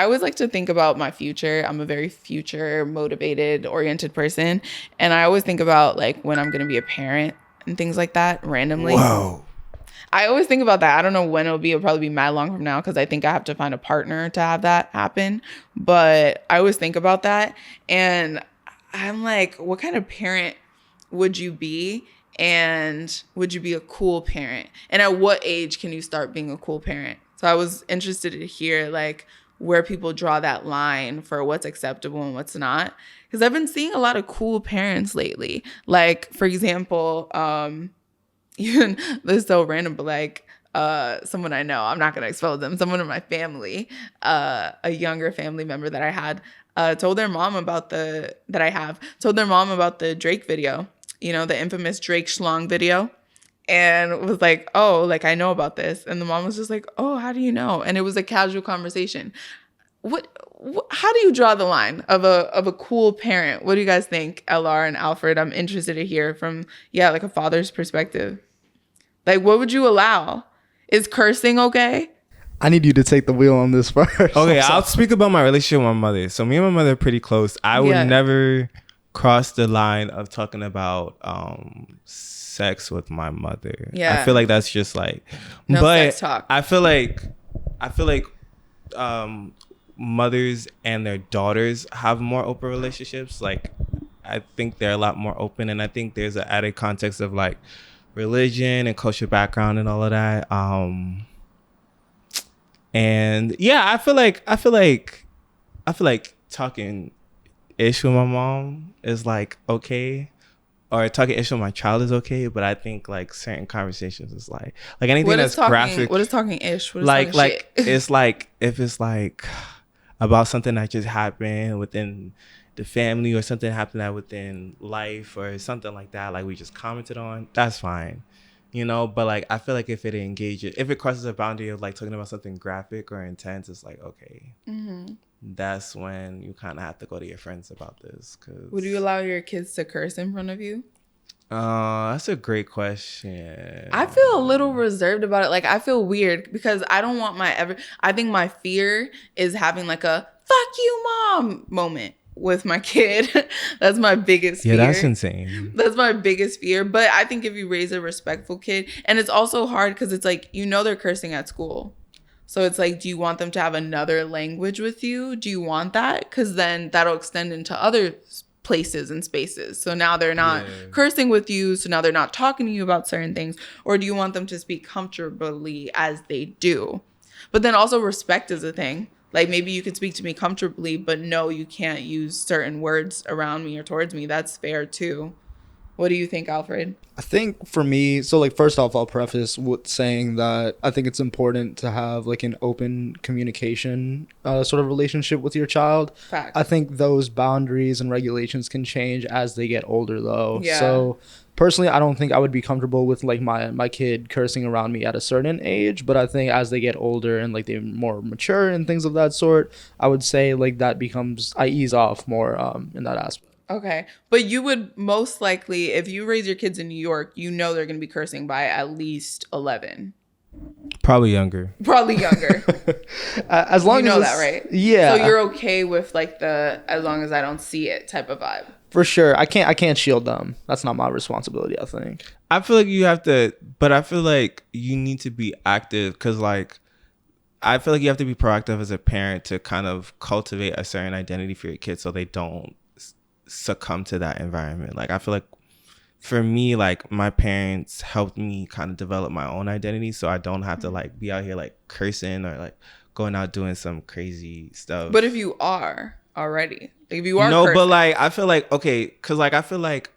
I always like to think about my future. I'm a very future motivated, oriented person. And I always think about like when I'm going to be a parent and things like that randomly. Whoa. I always think about that. I don't know when it'll be. It'll probably be mad long from now because I think I have to find a partner to have that happen. But I always think about that. And I'm like, what kind of parent would you be? And would you be a cool parent? And at what age can you start being a cool parent? So I was interested to hear like where people draw that line for what's acceptable and what's not. Because I've been seeing a lot of cool parents lately. Like, for example, even this is so random, but like someone I know, I'm not going to expose them, someone in my family, a younger family member that I had, told their mom about the Drake video, you know, the infamous Drake Schlong video, and was like, oh, like I know about this. And the mom was just like, oh, how do you know? And it was a casual conversation. How do you draw the line of a cool parent? What do you guys think, LR and Alfred? I'm interested to hear from, like a father's perspective. Like, what would you allow? Is cursing okay? I need you to take the wheel on this first. Okay, I'll speak about my relationship with my mother. So me and my mother are pretty close. I would never cross the line of talking about sex with my mother. I feel like that's just like no sex talk. I feel like mothers and their daughters have more open relationships. Like I think they're a lot more open, and I think there's an added context of like religion and cultural background and all of that. And yeah, I feel like talking ish with my mom is like okay, or talking ish with my child is okay, but I think like certain conversations is like anything that's graphic. What is talking ish? What is like shit? It's like if it's like about something that just happened within the family or something happened that within life or something like that, like we just commented on, that's fine, you know. But like I feel like if it crosses a boundary of like talking about something graphic or intense, it's like okay, that's when you kind of have to go to your friends about this. Cause would you allow your kids to curse in front of you? That's a great question. I feel a little reserved about it. Like I feel weird because I don't want I think my fear is having like a fuck you mom moment with my kid. That's my biggest fear. Yeah, that's insane. That's my biggest fear. But I think if you raise a respectful kid, and it's also hard because it's like, you know, they're cursing at school. So it's like, do you want them to have another language with you? Do you want that? Because then that'll extend into other places and spaces. So now they're not cursing with you. So now they're not talking to you about certain things. Or do you want them to speak comfortably as they do? But then also respect is a thing. Like maybe you could speak to me comfortably, but no, you can't use certain words around me or towards me. That's fair too. What do you think, Alfred? I think for me, so like first off, I'll preface with saying that I think it's important to have like an open communication sort of relationship with your child. Facts. I think those boundaries and regulations can change as they get older though. Yeah. So personally, I don't think I would be comfortable with like my kid cursing around me at a certain age, but I think as they get older and like they're more mature and things of that sort, I would say like that becomes, I ease off more in that aspect. Okay. But you would most likely, if you raise your kids in New York, you know they're going to be cursing by at least 11. Probably younger. As long you know as that, right? Yeah. So you're okay with like the as long as I don't see it type of vibe. For sure. I can't shield them. That's not my responsibility, I think. I feel like you have to, but I feel like you need to be active because like I feel like you have to be proactive as a parent to kind of cultivate a certain identity for your kids so they don't succumb to that environment. Like I feel like for me, like my parents helped me kind of develop my own identity so I don't have to like be out here like cursing or like going out doing some crazy stuff. But if you are already, if you are cursing. But like I feel like okay, because like I feel like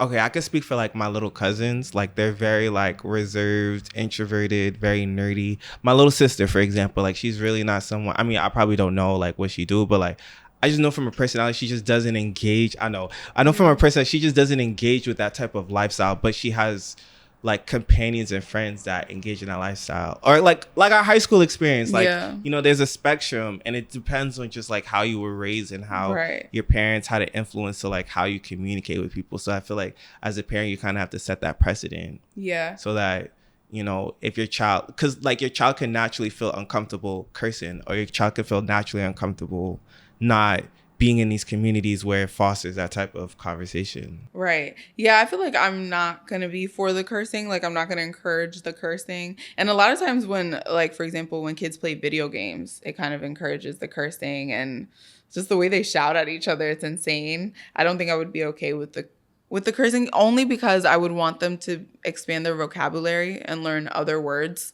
okay, I can speak for like my little cousins. Like they're very like reserved, introverted, very nerdy. My little sister, for example, like she's really not someone, I mean, I probably don't know like what she do, but like I just know from her personality, she just doesn't engage. I know from her personality, she just doesn't engage with that type of lifestyle, but she has like companions and friends that engage in that lifestyle. Or like our high school experience, like, you know, there's a spectrum and it depends on just like how you were raised and how your parents had an influence to like how you communicate with people. So I feel like as a parent, you kind of have to set that precedent. Yeah. So that, you know, if your child, because like your child can naturally feel uncomfortable cursing, or your child can feel naturally uncomfortable not being in these communities where it fosters that type of conversation. Right. Yeah, I feel like I'm not going to be for the cursing. Like, I'm not going to encourage the cursing. And a lot of times when, like, for example, when kids play video games, it kind of encourages the cursing, and just the way they shout at each other, it's insane. I don't think I would be okay with the cursing, only because I would want them to expand their vocabulary and learn other words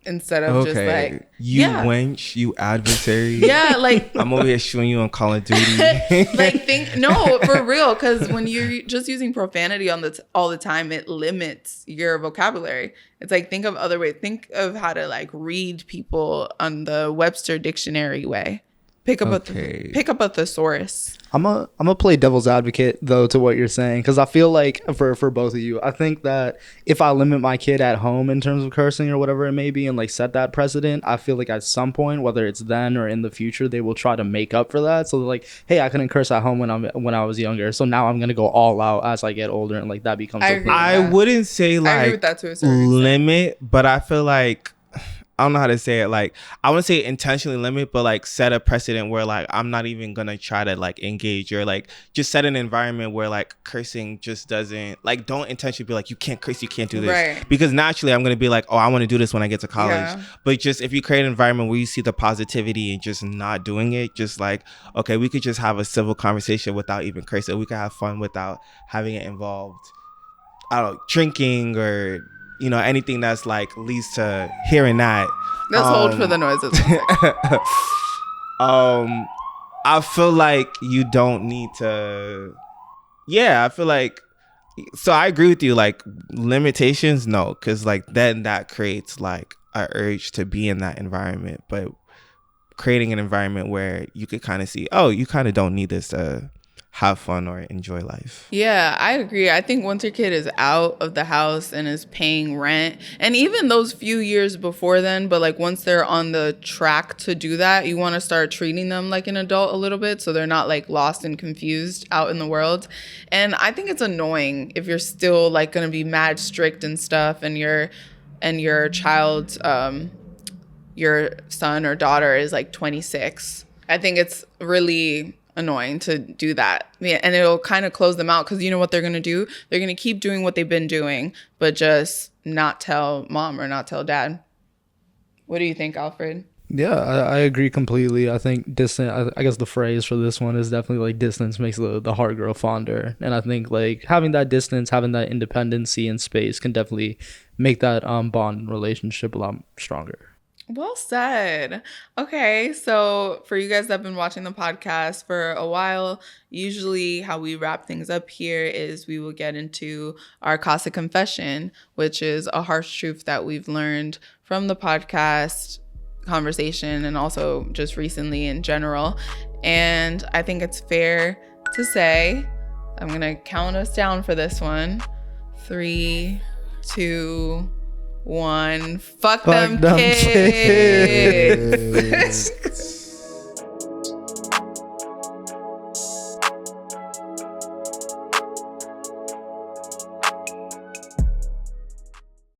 instead of just like, you wench, you adversary. Yeah, like I'm over here showing you on Call of Duty. Like, no, for real, because when you're just using profanity on all the time, it limits your vocabulary. It's like, think of other ways. Think of how to like read people on the Webster dictionary way. Pick up a thesaurus. I'm a play devil's advocate though to what you're saying, because I feel like for both of you, I think that if I limit my kid at home in terms of cursing or whatever it may be, and like set that precedent, I feel like at some point, whether it's then or in the future, they will try to make up for that. So they're like, hey, I couldn't curse at home when I was younger, so now I'm gonna go all out as I get older, and like that becomes. I wouldn't say like I agree with that to a certain limit, but I feel like, I don't know how to say it. Like, I wouldn't say intentionally limit, but like set a precedent where like I'm not even gonna try to like engage, or like just set an environment where like cursing just doesn't, like, don't intentionally be like, you can't curse, you can't do this. Right. Because naturally I'm gonna be like, oh, I want to do this when I get to college. Yeah. But just if you create an environment where you see the positivity and just not doing it, just like, okay, we could just have a civil conversation without even cursing. We could have fun without having it involved, I don't know, drinking or, you know, anything that's like leads to hearing that. Let's hold for the noises. I feel like you don't need to. Yeah, I feel like. So I agree with you. Like, limitations, no, because like then that creates like an urge to be in that environment. But creating an environment where you could kind of see, oh, you kind of don't need this to have fun or enjoy life. Yeah, I agree. I think once your kid is out of the house and is paying rent, and even those few years before then, but like once they're on the track to do that, you want to start treating them like an adult a little bit, so they're not like lost and confused out in the world. And I think it's annoying if you're still like going to be mad strict and stuff, and your child's your son or daughter is like 26. I think it's really annoying to do that. Yeah, and it'll kind of close them out, because you know what they're going to do? They're going to keep doing what they've been doing, but just not tell mom or not tell dad. What do you think, Alfred? Yeah, I agree completely. I think I guess the phrase for this one is definitely like distance makes the heart grow fonder. And I think like having that distance, having that independency and space can definitely make that bond relationship a lot stronger. Well said. Okay, so for you guys that have been watching the podcast for a while, usually how we wrap things up here is we will get into our Casa Confession, which is a harsh truth that we've learned from the podcast conversation and also just recently in general. And I think it's fair to say, I'm going to count us down for this one. 3, 2, 1. Fuck them kids.